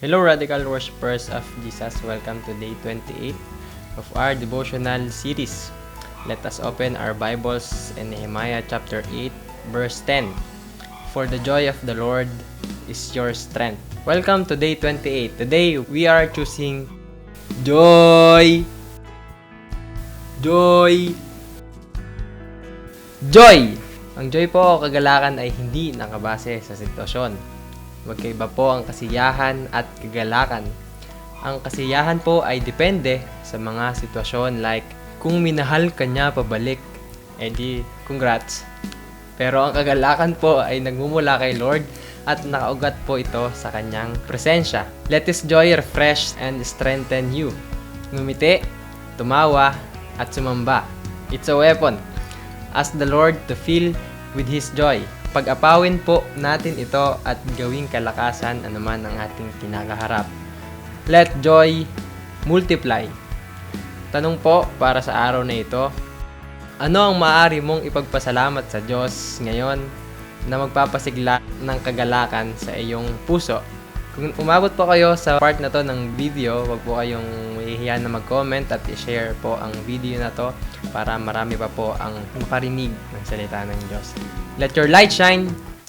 Hello Radical Worshippers of Jesus, welcome to day 28 of our devotional series. Let us open our Bibles in Nehemiah chapter 8 verse 10. For the joy of the Lord is your strength. Welcome to day 28. Today we are choosing joy. Joy. Joy! Ang joy po o kagalakan ay hindi nakabase sa sitwasyon. Magkaiba po ang kasiyahan at kagalakan. Ang kasiyahan po ay depende sa mga sitwasyon like kung minahal ka niya pabalik, edi congrats. Pero ang kagalakan po ay nagmumula kay Lord at nakaugat po ito sa kanyang presensya. Let His joy refresh and strengthen you. Ngumiti, tumawa, at sumamba. It's a weapon. Ask the Lord to fill with His joy. Pag-apawin po natin ito at gawing kalakasan anuman ang ating kinakaharap. Let joy multiply. Tanong po para sa araw na ito, ano ang maaari mong ipagpasalamat sa Diyos ngayon na magpapasigla ng kagalakan sa iyong puso? Kung umabot po kayo sa part na to ng video, wag po kayong mahihiyan na mag-comment at i-share po ang video na to para marami pa po ang makarinig ng salita ng Diyos. Let your light shine